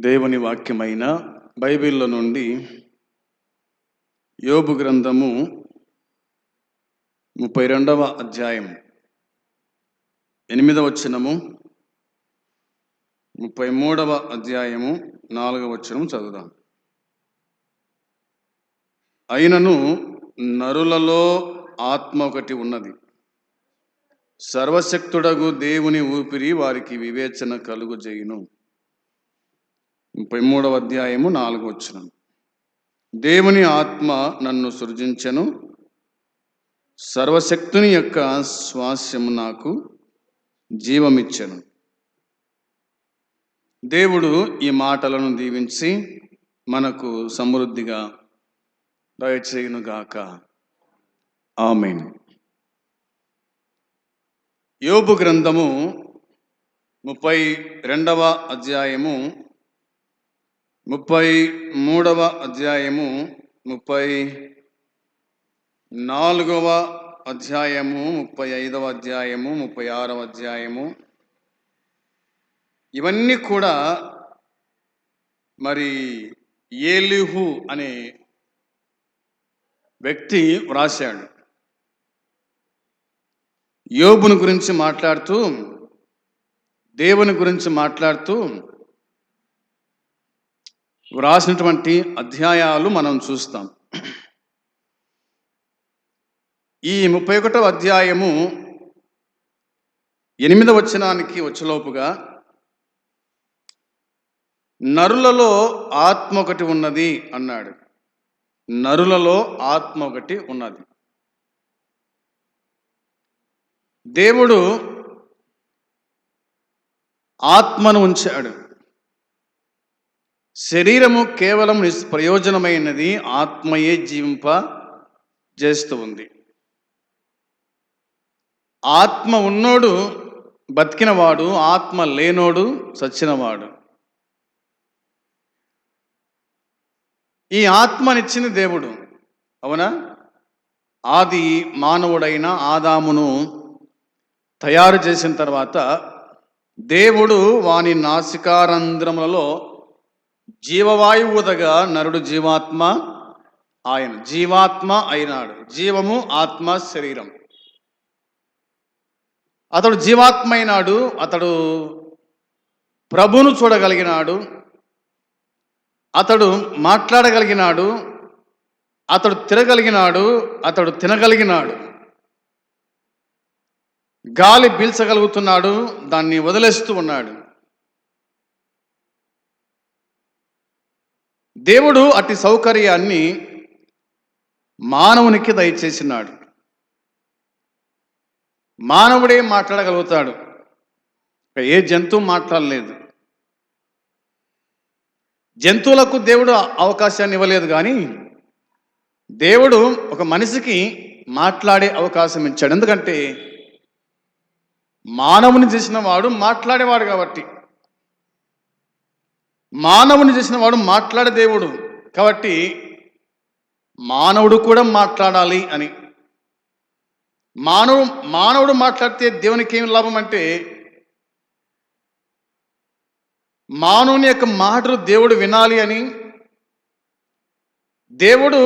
దేవుని వాక్యమైన బైబిల్లో నుండి యోబు గ్రంథము 32వ అధ్యాయం 8వ వచనము, 33వ అధ్యాయము 4వ వచనం చదువుదాం. అయినను నరులలో ఆత్మ ఒకటి ఉన్నది, సర్వశక్తుడగు దేవుని ఊపిరి వారికి వివేచన కలుగజేయును. 33వ అధ్యాయము 4వ వచనం. దేవుని ఆత్మ నన్ను సృజించెను, సర్వశక్తుని యొక్క స్వాస్యము నాకు జీవమిచ్చెను. దేవుడు ఈ మాటలను దీవించి మనకు సమృద్ధిగా దయచేయునుగాక. ఆమేన్. యోబు గ్రంథము 32వ అధ్యాయము, 33వ అధ్యాయము, 34వ అధ్యాయము, 35వ అధ్యాయము, 36వ అధ్యాయము, ఇవన్నీ కూడా మరి ఏలీహు అనే వ్యక్తి వ్రాశాడు. యోబుని గురించి మాట్లాడుతూ, దేవుని గురించి మాట్లాడుతూ వ్రాసినటువంటి అధ్యాయాలు మనం చూస్తాం. ఈ 31వ అధ్యాయము 8వ వచనానికి వచ్చేలోపుగా నరులలో ఆత్మ ఒకటి ఉన్నది అన్నాడు. నరులలో ఆత్మ ఒకటి ఉన్నది. దేవుడు ఆత్మను ఉంచాడు. శరీరము కేవలం నిష్ప్రయోజనమైనది, ఆత్మయే జీవింప చేస్తూ ఉంది. ఆత్మ ఉన్నోడు బతికినవాడు, ఆత్మ లేనోడు చచ్చినవాడు. ఈ ఆత్మనిచ్చింది దేవుడు, అవునా? ఆది మానవుడైన ఆదామును తయారు చేసిన తర్వాత దేవుడు వాని నాసికారంధ్రములలో జీవవాయువు ఊదగా నరుడు జీవాత్మ అయినాడు. జీవము, ఆత్మ, శరీరం. అతడు జీవాత్మ అయినాడు. అతడు ప్రభువును చూడగలిగినాడు. అతడు మాట్లాడగలిగినాడు. అతడు తిరగలిగినాడు. అతడు తినగలిగినాడు. గాలి పీల్చగలుగుతున్నాడు, దాన్ని వదిలేస్తూ ఉన్నాడు. దేవుడు అట్టి సౌకర్యాన్ని మానవునికి దయచేసినాడు. మానవుడే మాట్లాడగలుగుతాడు, ఏ జంతువు మాట్లాడలేదు. జంతువులకు దేవుడు అవకాశాన్ని ఇవ్వలేదు, కానీ దేవుడు ఒక మనిషికి మాట్లాడే అవకాశం ఇచ్చాడు. ఎందుకంటే మానవుని చేసిన వాడు మాట్లాడేవాడు కాబట్టి, మానవుని చేసిన వాడు మాట్లాడే దేవుడు కాబట్టి మానవుడు కూడా మాట్లాడాలి అని. మానవుడు మాట్లాడితే దేవునికి ఏం లాభం అంటే, మానవుని యొక్క మాటలు దేవుడు వినాలి అని, దేవుడు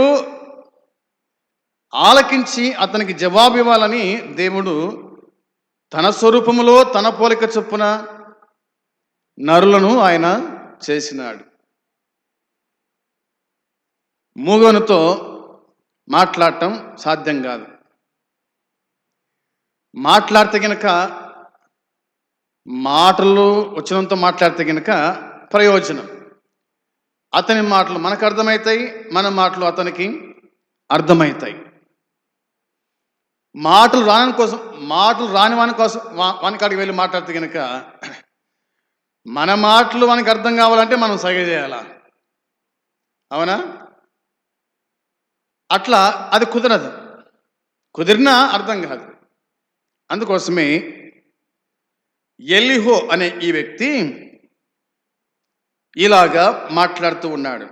ఆలకించి అతనికి జవాబు ఇవ్వాలని దేవుడు తన స్వరూపములో తన పోలిక చొప్పున నరులను ఆయన చేసినాడు. మూగనుతో మాట్లాడటం సాధ్యం కాదు. మాట్లాడితే గనక, మాటలు వచ్చినంత మాట్లాడితే గనక ప్రయోజనం. అతని మాటలు మనకు అర్థమవుతాయి, మన మాటలు అతనికి అర్థమవుతాయి. మాటలు రాని వాని కోసం వాని కాడికి వెళ్ళి మాట్లాడితే కనుక, మన మాటలు వానికి అర్థం కావాలంటే మనం సగ చేయాలా, అవునా? అట్లా అది కుదరదు. కుదిరినా అర్థం కాదు. అందుకోసమే ఎలీహు అనే ఈ వ్యక్తి ఇలాగా మాట్లాడుతూ ఉన్నాడు.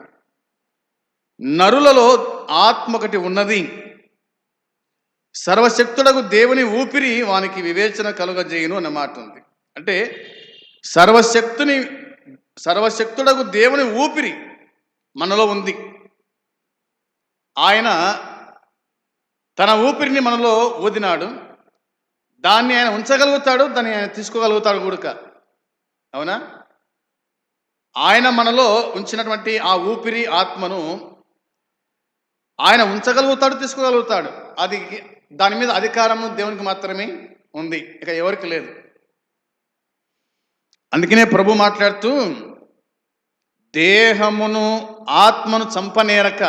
నరులలో ఆత్మ ఒకటి ఉన్నది, సర్వశక్తుడకు దేవుని ఊపిరి వానికి వివేచన కలుగజేయును అన్న మాట ఉంది. అంటే సర్వశక్తుని సర్వశక్తుడకు దేవుని ఊపిరి మనలో ఉంది. ఆయన తన ఊపిరిని మనలో ఊదినాడు. దాన్ని ఆయన ఉంచగలుగుతాడు, దాన్ని ఆయన తీసుకోగలుగుతాడు కూడా. అవునా? ఆయన మనలో ఉంచినటువంటి ఆ ఊపిరి ఆత్మను ఆయన ఉంచగలుగుతాడు, తీసుకోగలుగుతాడు. అది దాని మీద అధికారము దేవునికి మాత్రమే ఉంది, ఇక ఎవరికి లేదు. అందుకనే ప్రభు మాట్లాడుతూ, దేహమును ఆత్మను చంపనేరక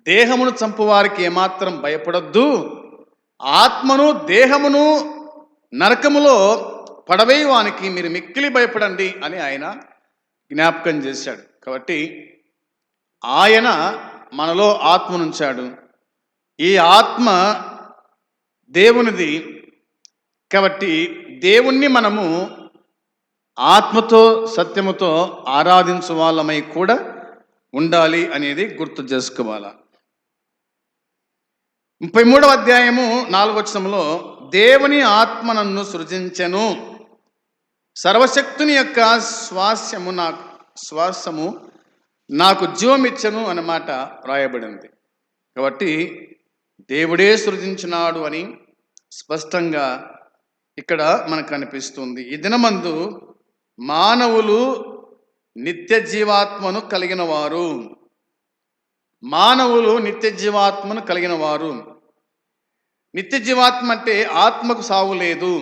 దేహమును చంపువారికి ఏమాత్రం భయపడొద్దు, ఆత్మను దేహమును నరకములో పడవేయవానికి మీరు మిక్కిలి భయపడండి అని ఆయన జ్ఞాపకం చేశాడు. కాబట్టి ఆయన మనలో ఆత్మనుంచాడు. ఈ ఆత్మ దేవునిది. కాబట్టి దేవుణ్ణి మనము ఆత్మతో సత్యముతో ఆరాధించు వాళ్ళమై కూడా ఉండాలి అనేది గుర్తు చేసుకోవాలా. 33వ అధ్యాయము 4వ వచనంలో, దేవుని ఆత్మ నన్ను సృజించెను, సర్వశక్తుని యొక్క శ్వాసము నాకు జీవమిచ్చను అన్నమాట రాయబడింది. కాబట్టి దేవుడే సృజించినాడు అని స్పష్టంగా ఇక్కడ మనకు అనిపిస్తుంది. ఈ దినమందు మానవులు నిత్య జీవాత్మను కలిగిన వారు. మానవులు నిత్య జీవాత్మను కలిగిన వారు. నిత్య జీవాత్మ అంటే ఆత్మకు సావు లేదు,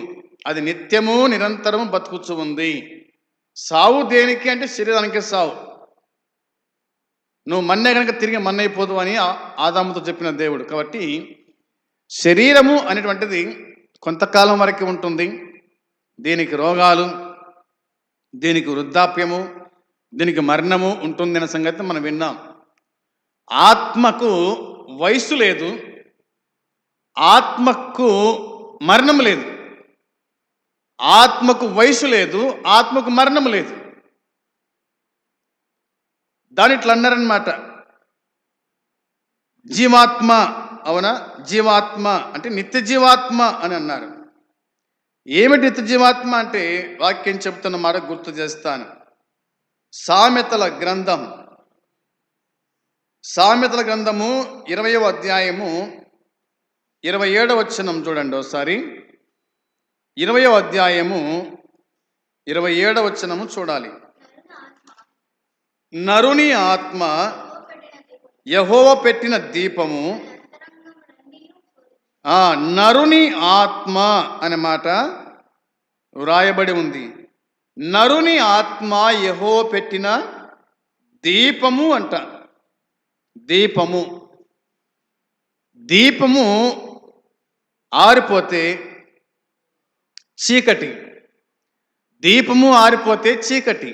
అది నిత్యము నిరంతరము బతుకుచు ఉంది. సావు దేనికి అంటే శరీరానికి సావు. నువ్వు మన్నే కనుక తిరిగి మన్నైపోదు అని ఆదాముతో చెప్పిన దేవుడు. కాబట్టి శరీరము అనేటువంటిది కొంతకాలం వరకు ఉంటుంది. దీనికి రోగాలు, దీనికి వృద్ధాప్యము, దీనికి మరణము ఉంటుంది అనే సంగతి మనం విన్నాం. ఆత్మకు వయస్సు లేదు, ఆత్మకు మరణం లేదు. ఆత్మకు వయసు లేదు, ఆత్మకు మరణం లేదు. దాని ఇట్లా అన్నారనమాట, జీవాత్మ. అవునా? జీవాత్మ అంటే నిత్య జీవాత్మ అని అన్నారు. ఏమిటి నిత్య జీవాత్మ అంటే వాక్యం చెబుతున్న మాట గుర్తు చేస్తాను. సామెతల గ్రంథం 20వ అధ్యాయము 27వ వచనం చూడండి ఒకసారి. 20వ అధ్యాయము 27వ వచనము చూడాలి. నరుని ఆత్మ యెహోవా పెట్టిన దీపము. నరుని ఆత్మ అనే మాట వ్రాయబడి ఉంది. నరుని ఆత్మ యెహోవా పెట్టిన దీపము అంట. దీపము దీపము ఆరిపోతే చీకటి, దీపము ఆరిపోతే చీకటి.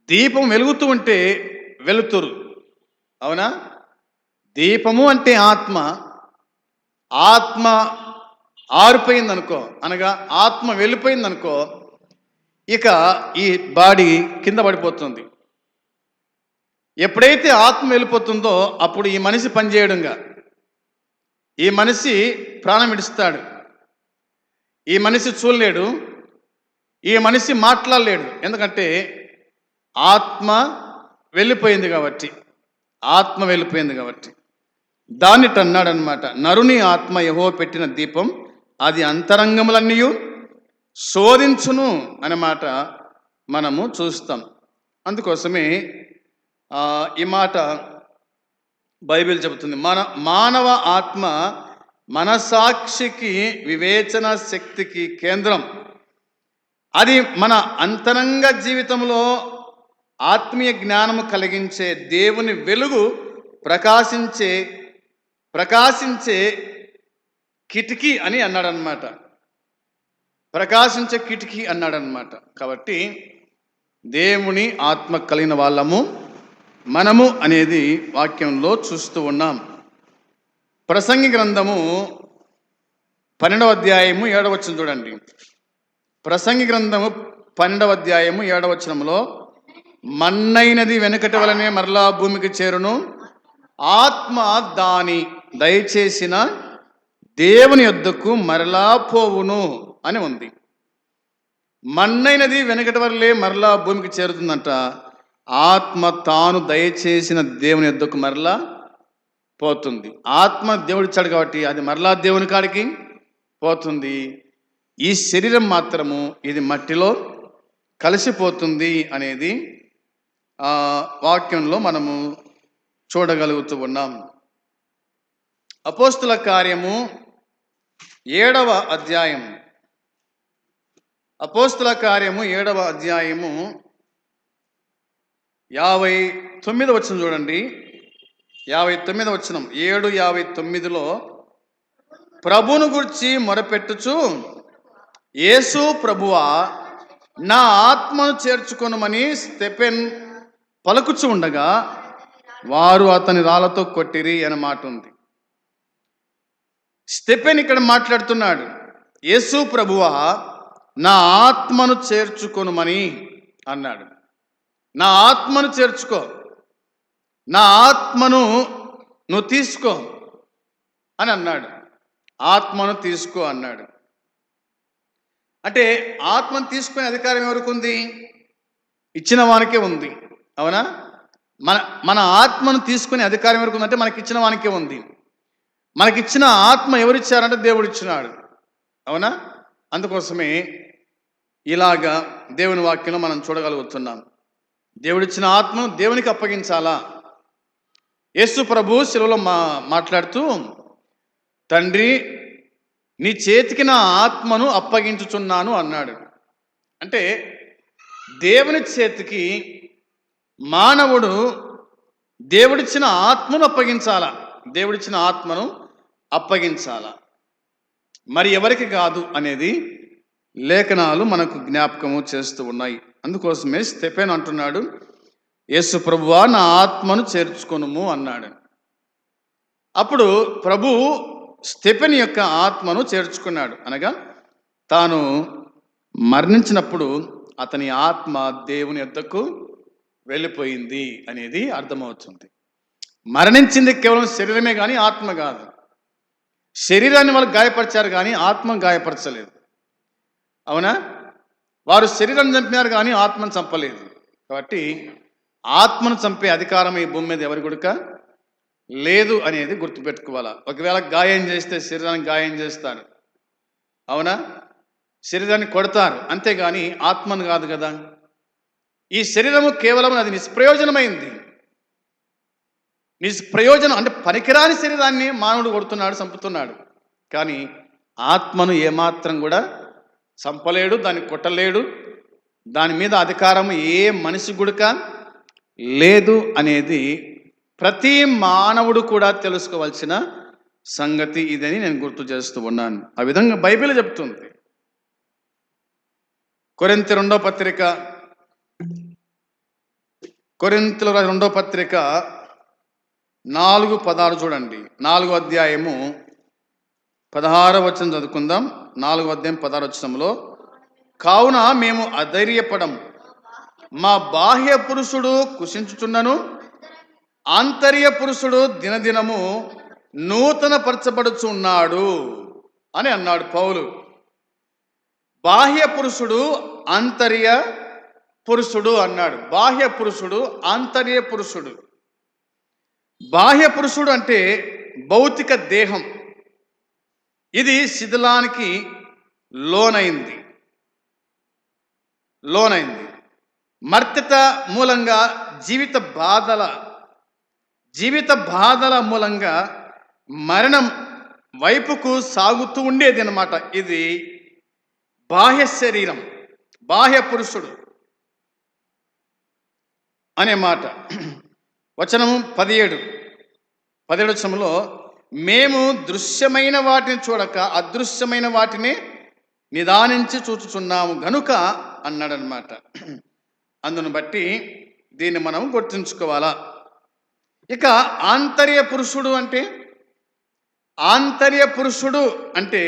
దీపం వెలుగుతూ ఉంటే వెలుతురు. అవునా? దీపము అంటే ఆత్మ. ఆత్మ ఆరిపోయిందనుకో, అనగా ఆత్మ వెళ్ళిపోయిందనుకో, ఇక ఈ బాడీ కింద పడిపోతుంది. ఎప్పుడైతే ఆత్మ వెళ్ళిపోతుందో అప్పుడు ఈ మనిషి పనిచేయడంగా, ఈ మనిషి ప్రాణం విడుస్తాడు, ఈ మనిషి చూడలేడు, ఈ మనిషి మాట్లాడలేడు. ఎందుకంటే ఆత్మ వెళ్ళిపోయింది కాబట్టి. ఆత్మ వెళ్ళిపోయింది కాబట్టి దాన్నిట అన్నాడు అనమాట, నరుని ఆత్మ యెహోవా పెట్టిన దీపం, అది అంతరంగములన్నీ శోధించును అన్నమాట మనము చూస్తాం. అందుకోసమే ఈ మాట బైబిల్ చెబుతుంది. మానవ ఆత్మ మనసాక్షికి, వివేచన శక్తికి కేంద్రం. అది మన అంతరంగ జీవితంలో ఆత్మీయ జ్ఞానము కలిగించే, దేవుని వెలుగు ప్రకాశించే కిటికీ అని అన్నాడనమాట. ప్రకాశించే కిటికీ అన్నాడనమాట. కాబట్టి దేవుని ఆత్మ కలిగిన వాళ్ళము మనము అనేది వాక్యంలో చూస్తూ ఉన్నాం. ప్రసంగి గ్రంథము 12వ అధ్యాయము 7వ వచనం చూడండి. ప్రసంగి గ్రంథము 12వ అధ్యాయము 7వ వచనంలో, మన్నైనది వెనుకటి వలనే మరలా భూమికి చేరును, ఆత్మ దాని దయచేసిన దేవుని యొద్దకు మరలా పోవును అని ఉంది. మన్నైనది వెనకటి వరలే మరలా భూమికి చేరుతుందంట. ఆత్మ తాను దయచేసిన దేవుని యొద్దకు మరలా పోతుంది. ఆత్మ దేవుడిచ్చాడు కాబట్టి అది మరలా దేవుని కాడికి పోతుంది. ఈ శరీరం మాత్రము ఇది మట్టిలో కలిసిపోతుంది అనేది వాక్యంలో మనము చూడగలుగుతూ ఉన్నాం. అపోస్తుల కార్యము 7వ అధ్యాయం. అపోస్తుల కార్యము 7వ అధ్యాయము 59వ వచనం చూడండి. 59వ వచనం 7:59లో ప్రభువును గురించి మొరపెట్టుచు, యేసు ప్రభువా నా ఆత్మను చేర్చుకొనుమని స్టెఫెన్ పలుకుచు ఉండగా వారు అతని రాళ్లతో కొట్టిరి అనే మాట ఉంది. స్టెఫెన్ ఇక్కడ మాట్లాడుతున్నాడు, యేసు ప్రభువా నా ఆత్మను చేర్చుకొనుమని అన్నాడు. నా ఆత్మను చేర్చుకో, నా ఆత్మను నువ్వు తీసుకో అని అన్నాడు. ఆత్మను తీసుకో అన్నాడు. అంటే ఆత్మను తీసుకునే అధికారం ఎవరికి ఉంది? ఇచ్చిన వానికే ఉంది. అవునా? మన ఆత్మను తీసుకునే అధికారం ఎవరికి ఉందంటే మనకి ఇచ్చిన వానికే ఉంది. మనకిచ్చిన ఆత్మ ఎవరిచ్చారంటే దేవుడు ఇచ్చినాడు. అవునా? అందుకోసమే ఇలాగా దేవుని వాక్యంలో మనం చూడగలుగుతున్నాం. దేవుడిచ్చిన ఆత్మను దేవునికి అప్పగించాలా? యేసు ప్రభు శిలువలో మాట్లాడుతూ, తండ్రి నీ చేతికి నా ఆత్మను అప్పగించుచున్నాను అన్నాడు. అంటే దేవుని చేతికి మానవుడు దేవుడిచ్చిన ఆత్మను అప్పగించాలా, దేవుడిచ్చిన ఆత్మను అప్పగించాలా, మరి ఎవరికి కాదు అనేది లేఖనాలు మనకు జ్ఞాపకము చేస్తూ ఉన్నాయి. అందుకోసమే స్టెఫెన్ అంటున్నాడు, యేసు ప్రభువా నా ఆత్మను చేర్చుకొనుము అన్నాడు. అప్పుడు ప్రభు స్టెఫెన్ యొక్క ఆత్మను చేర్చుకున్నాడు. అనగా తాను మరణించినప్పుడు అతని ఆత్మ దేవుని యొద్దకు వెళ్ళిపోయింది అనేది అర్థమవుతుంది. మరణించింది కేవలం శరీరమే కానీ ఆత్మ కాదు. శరీరాన్ని వాళ్ళు గాయపరిచారు కానీ ఆత్మను గాయపరచలేదు. అవునా? వారు శరీరాన్ని చంపినారు కానీ ఆత్మను చంపలేదు. కాబట్టి ఆత్మను చంపే అధికారం ఈ భూమి మీద ఎవరి గుడిక లేదు అనేది గుర్తుపెట్టుకోవాలా. ఒకవేళ గాయం చేస్తే శరీరానికి గాయం చేస్తారు. అవునా? శరీరాన్ని కొడతారు, అంతేగాని ఆత్మను కాదు కదా. ఈ శరీరము కేవలం అది నిష్ప్రయోజనమైంది. నిష్ప్రయోజనం అంటే పనికిరాని శరీరాన్ని మానవుడు కొడుతున్నాడు, చంపుతున్నాడు. కానీ ఆత్మను ఏమాత్రం కూడా చంపలేడు, దాన్ని కొట్టలేడు. దాని మీద అధికారం ఏ మనిషి గుడిక లేదు అనేది ప్రతి మానవుడు కూడా తెలుసుకోవాల్సిన సంగతి ఇదని నేను గుర్తు చేస్తూ ఉన్నాను. ఆ విధంగా బైబిల్ చెప్తుంది. కొరింథీ 2వ పత్రిక 2వ పత్రిక 4:16 చూడండి. 4వ అధ్యాయము 16వ వచనం చదువుకుందాం. 4వ అధ్యాయం 16వ వచనంలో, కావున మేము అధైర్యపడం, మా బాహ్య పురుషుడు కుషించుచున్నను ఆంతర్య పురుషుడు దినదినము నూతన పరచబడుచున్నాడు అని అన్నాడు పౌలు. బాహ్య పురుషుడు ఆంతర్య పురుషుడు అన్నాడు. బాహ్య పురుషుడు ఆంతర్య పురుషుడు. బాహ్య పురుషుడు అంటే భౌతిక దేహం. ఇది శిథిలానికి లోనైంది. మర్త్యత మూలంగా జీవిత బాధల మూలంగా మరణం వైపుకు సాగుతూ ఉండేది అన్నమాట. ఇది బాహ్య శరీరం, బాహ్య పురుషుడు అనే మాట. వచనము 17 వచనంలో, మేము దృశ్యమైన వాటిని చూడక అదృశ్యమైన వాటిని నిదానించి చూచుచున్నాము గనుక అన్నాడనమాట. అందును బట్టి దీన్ని మనం గుర్తుంచుకోవాలా. ఇక ఆంతర్య పురుషుడు అంటే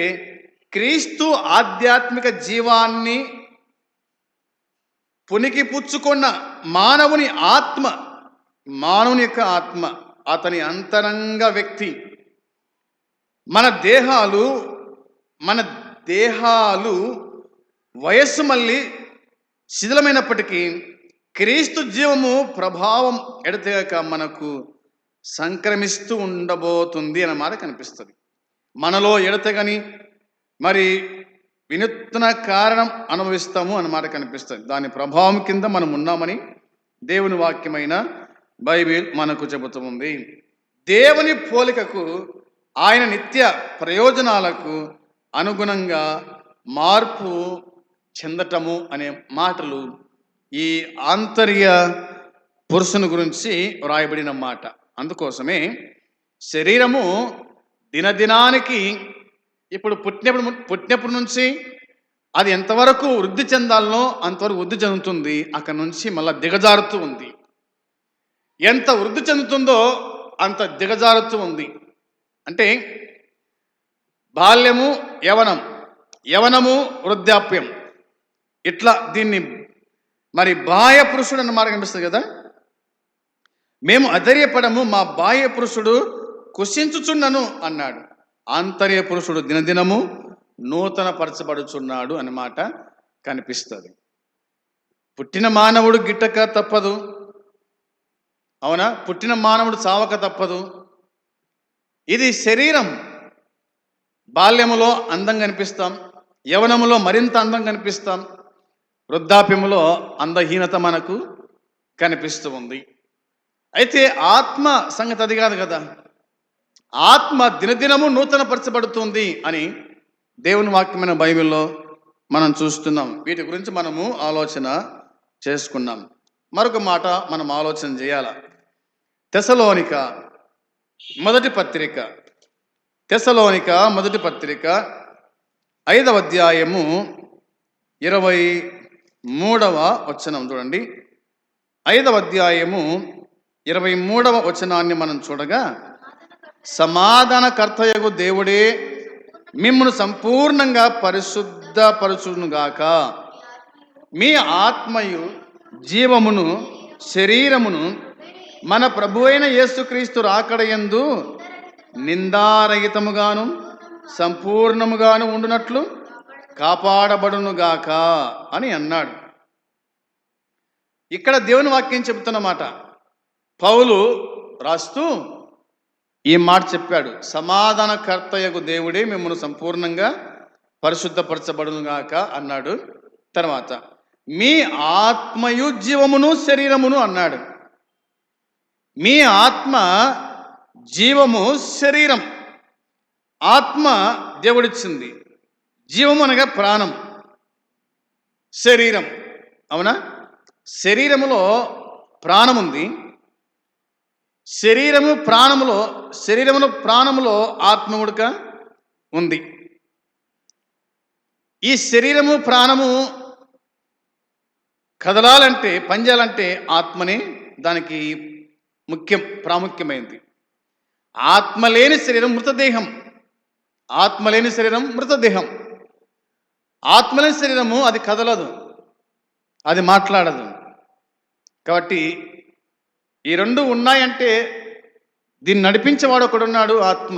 క్రీస్తు ఆధ్యాత్మిక జీవాన్ని పునికి పుచ్చుకున్న మానవుని యొక్క ఆత్మ, అతని అంతరంగ వ్యక్తి. మన దేహాలు వయస్సు మళ్ళీ శిథిలమైనప్పటికీ క్రీస్తు జీవము ప్రభావం ఎడతెగక మనకు సంక్రమిస్తూ ఉండబోతుంది అన్నమాట కనిపిస్తుంది. మనలో ఎడతెగని మరి వినూత్న కారణం అనుభవిస్తాము అన్నమాట కనిపిస్తుంది. దాని ప్రభావం కింద మనం ఉన్నామని దేవుని వాక్యమైన బైబిల్ మనకు చెబుతుంది. దేవుని పోలికకు ఆయన నిత్య ప్రయోజనాలకు అనుగుణంగా మార్పు చెందటము అనే మాటలు ఈ ఆంతర్య పురుషుని గురించి వ్రాయబడిన మాట. అందుకోసమే శరీరము దినదినానికి ఇప్పుడు పుట్టినప్పటి నుంచి అది ఎంతవరకు వృద్ధి చెందాలనో అంతవరకు వృద్ధి చెందుతుంది. అక్కడి నుంచి మళ్ళీ దిగజారుతూ ఉంది. ఎంత వృద్ధి చెందుతుందో అంత దిగజారుతూ ఉంది. అంటే బాల్యము యవనం, యవనము వృద్ధాప్యం, ఇట్లా దీన్ని మరి బాహ్య పురుషుడు అన్నమాట కనిపిస్తుంది కదా. మేము అధైర్యపడము, మా బాహ్య పురుషుడు కుషించుచున్నను అన్నాడు. ఆంతర్య పురుషుడు దినదినము నూతన పరచబడుచున్నాడు అన్నమాట కనిపిస్తుంది. పుట్టిన మానవుడు గిట్టక తప్పదు, అవునా? పుట్టిన మానవుడు చావక తప్పదు. ఇది శరీరం. బాల్యములో అందంగా కనిపిస్తాం, యవనములో మరింత అందం కనిపిస్తాం, వృద్ధాప్యములో అందహీనత మనకు కనిపిస్తూ ఉంది. అయితే ఆత్మ సంగతి అది కాదు కదా. ఆత్మ దినదినము నూతన పరచబడుతుంది అని దేవుని వాక్యమైన బైబిల్లో మనం చూస్తున్నాం. వీటి గురించి మనము ఆలోచన చేసుకున్నాం. మరొక మాట మనం ఆలోచన చేయాల. తెసలోనిక మొదటి పత్రిక 5వ అధ్యాయము 23వ వచనం చూడండి. 5వ అధ్యాయము 23వ వచనాన్ని మనం చూడగా, సమాధానకర్తయగు దేవుడే మిమ్మును సంపూర్ణంగా పరిశుద్ధపరచునుగాక, మీ ఆత్మయు జీవమును శరీరమును మన ప్రభువైన యేసుక్రీస్తు రాకడయందు నిందారహితముగాను సంపూర్ణముగాను ఉండునట్లు కాపాడబడునుగాక అని అన్నాడు. ఇక్కడ దేవుని వాక్యం చెబుతున్నమాట. పౌలు రాస్తూ ఈ మాట చెప్పాడు, సమాధానకర్తయగు దేవుడే మిమ్మల్ని సంపూర్ణంగా పరిశుద్ధపరచబడునుగాక అన్నాడు. తర్వాత మీ ఆత్మయు జీవమును శరీరమును అన్నాడు. మీ ఆత్మ, జీవము, శరీరం. ఆత్మ దేవుడిచ్చింది, జీవము అనగా ప్రాణం, శరీరం, అవునా? శరీరములో ప్రాణం ఉంది. శరీరములో ప్రాణములో ఆత్మ ఉడక ఉంది. ఈ శరీరము ప్రాణము కదలాలంటే, పనిచేయాలంటే ఆత్మనే దానికి ప్రాముఖ్యమైంది. ఆత్మ లేని శరీరం మృతదేహం. ఆత్మలేని శరీరం మృతదేహం. ఆత్మలేని శరీరము అది కదలదు, అది మాట్లాడదు. కాబట్టి ఈ రెండు ఉన్నాయంటే దీన్ని నడిపించేవాడు ఒకడున్నాడు, ఆత్మ.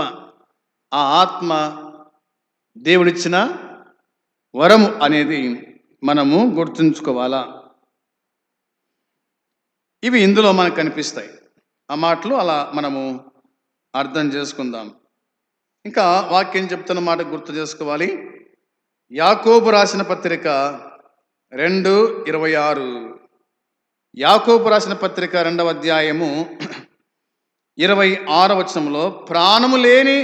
ఆ ఆత్మ దేవుడిచ్చిన వరము అనేది మనము గుర్తుంచుకోవాలా. ఇవి ఇందులో మనకు కనిపిస్తాయి. ఆ మాటలు అలా మనము అర్థం చేసుకుందాం. ఇంకా వాక్యం చెప్తున్న మాట గుర్తు చేసుకోవాలి. యాకోబు రాసిన పత్రిక 2:26. యాకోబు రాసిన పత్రిక 2వ అధ్యాయము 26వ వచనంలో, ప్రాణము లేని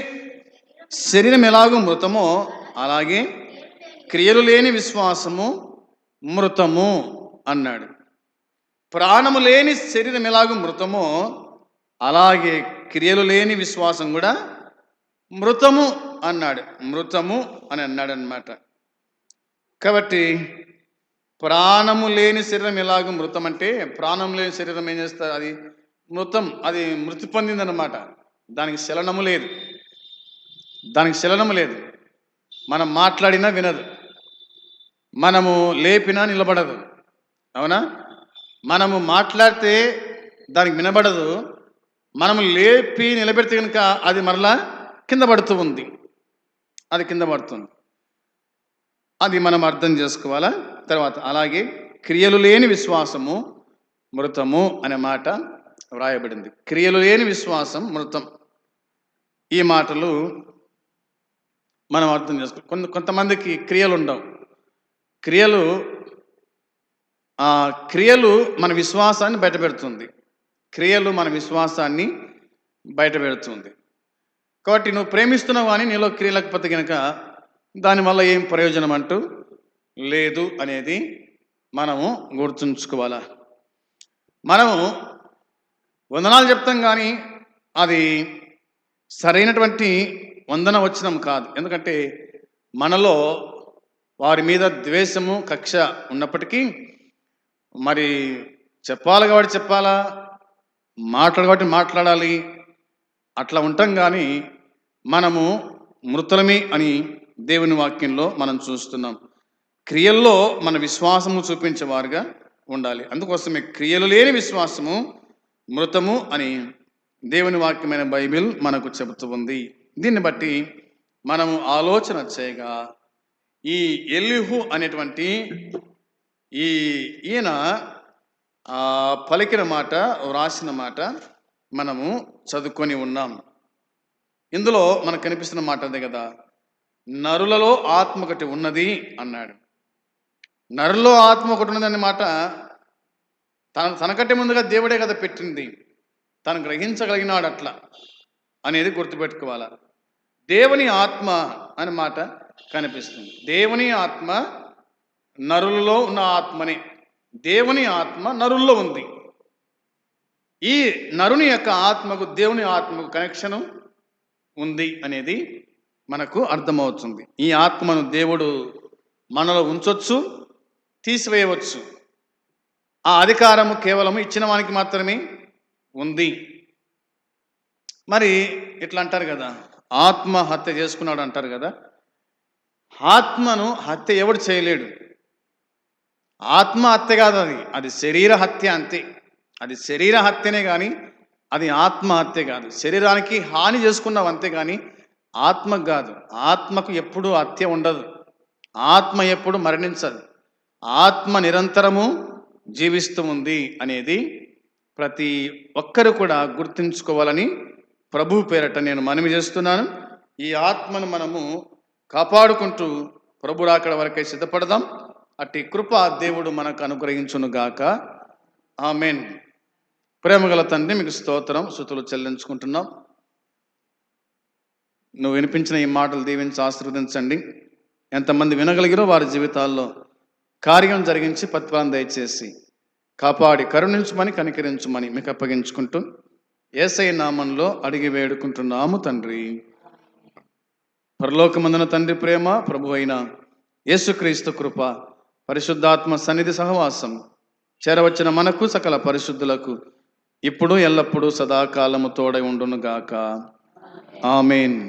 శరీరం ఎలాగూ మృతమో అలాగే క్రియలు లేని విశ్వాసము మృతము అన్నాడు. ప్రాణము లేని శరీరం ఎలాగూ మృతమో అలాగే క్రియలు లేని విశ్వాసం కూడా మృతము అన్నాడు. మృతము అని అన్నాడు అన్నమాట. కాబట్టి ప్రాణము లేని శరీరం ఎలాగూ మృతం అంటే, ప్రాణం లేని శరీరం ఏం చేస్తారు? అది మృతం, అది మృతి పొందిందన్నమాట. దానికి చలనము లేదు. మనం మాట్లాడినా వినదు, మనము లేపినా నిలబడదు, అవునా? మనము మాట్లాడితే దానికి వినబడదు, మనము లేపి నిలబెడితే కనుక అది మరలా కింద పడుతూ ఉంది. అది మనం అర్థం చేసుకోవాలా. తర్వాత అలాగే క్రియలు లేని విశ్వాసము మృతము అనే మాట వ్రాయబడింది. క్రియలు లేని విశ్వాసం మృతం. ఈ మాటలు మనం అర్థం చేసుకోవాలి. కొంతమందికి క్రియలు ఉండవు. క్రియలు మన విశ్వాసాన్ని బయటపెడుతుంది. క్రియలు మన విశ్వాసాన్ని బయటపెడుతుంది. కాబట్టి నువ్వు ప్రేమిస్తున్నావు కానీ నీలో క్రియ లేకపోతే కనుక దానివల్ల ఏం ప్రయోజనం అంటూ లేదు అనేది మనము గుర్తుంచుకోవాలా. మనము వందనాలు చెప్తాం కానీ అది సరైనటువంటి వందన వచనం కాదు. ఎందుకంటే మనలో వారి మీద ద్వేషము కక్ష ఉన్నప్పటికీ మరి చెప్పాలి కాబట్టి చెప్పాలా, మాట్లాడు కాబట్టి మాట్లాడాలి, అట్లా ఉంటాం. కానీ మనము మృతులమే అని దేవుని వాక్యంలో మనం చూస్తున్నాం. క్రియల్లో మన విశ్వాసము చూపించేవారుగా ఉండాలి. అందుకోసమే క్రియలు లేని విశ్వాసము మృతము అని దేవుని వాక్యమైన బైబిల్ మనకు చెబుతూ ఉంది. దీన్ని బట్టి మనము ఆలోచన చేయగా ఈ ఎలీహు అనేటువంటి ఈయన పలికిన మాట, వ్రాసిన మాట మనము చదువుకొని ఉన్నాం. ఇందులో మనకు కనిపిస్తున్న మాట అదే కదా, నరులలో ఆత్మ ఒకటి ఉన్నది అన్నాడు. నరుల్లో ఆత్మ ఒకటి ఉన్నది అనే మాట తనకంటే ముందుగా దేవుడే కదా పెట్టింది. తను గ్రహించగలిగినాడు అట్లా అనేది గుర్తుపెట్టుకోవాలా. దేవుని ఆత్మ అనే మాట కనిపిస్తుంది. దేవుని ఆత్మ నరులలో ఉన్న ఆత్మని, దేవుని ఆత్మ నరుల్లో ఉంది. ఈ నరుని యొక్క ఆత్మకు దేవుని ఆత్మకు కనెక్షను ఉంది అనేది మనకు అర్థమవుతుంది. ఈ ఆత్మను దేవుడు మనలో ఉంచొచ్చు, తీసివేయవచ్చు. ఆ అధికారము కేవలము ఇచ్చిన వానికి మాత్రమే ఉంది. మరి ఇట్లా అంటారు కదా, ఆత్మ హత్య చేసుకున్నాడు అంటారు కదా. ఆత్మను హత్య ఎవడు చేయలేడు. ఆత్మ హత్య కాదు, అది శరీర హత్య అంతే. అది శరీర హత్యనే కానీ అది ఆత్మ హత్య కాదు. శరీరానికి హాని చేసుకున్నావు అంతే కానీ ఆత్మకు కాదు. ఆత్మకు ఎప్పుడు హత్య ఉండదు. ఆత్మ ఎప్పుడు మరణించదు. ఆత్మ నిరంతరము జీవిస్తూ ఉంది అనేది ప్రతి ఒక్కరు కూడా గుర్తుంచుకోవాలని ప్రభు పేరట నేను మనవి చేస్తున్నాను. ఈ ఆత్మను మనము కాపాడుకుంటూ ప్రభు రాకడ వరకై సిద్ధపడదాం. అట్టి కృప దేవుడు మనకు అనుగ్రహించును గాక. ఆమేన్. ప్రేమగల తండ్రి, మీకు స్తోత్రం, స్తుతులు చెల్లించుకుంటున్నాం. నువ్వు వినిపించిన ఈ మాటలు దీవించి ఆశీర్వదించండి. ఎంతమంది వినగలిగిరో వారి జీవితాల్లో కార్యం జరిగించి ప్రతిఫలం దయచేసి కాపాడి కరుణించుమని, కనికరించుమని మీకు అప్పగించుకుంటూ యేసయ్య నామంలో అడిగి వేడుకుంటున్నాము తండ్రి. పరలోకమందున తండ్రి ప్రేమ, ప్రభు అయిన యేసుక్రీస్తు కృప, పరిశుద్ధాత్మ సన్నిధి సహవాసం చేరవచ్చిన మనకు సకల పరిశుద్ధులకు ఇప్పుడు ఎల్లప్పుడూ సదాకాలము తోడై ఉండును గాక. ఆమేన్.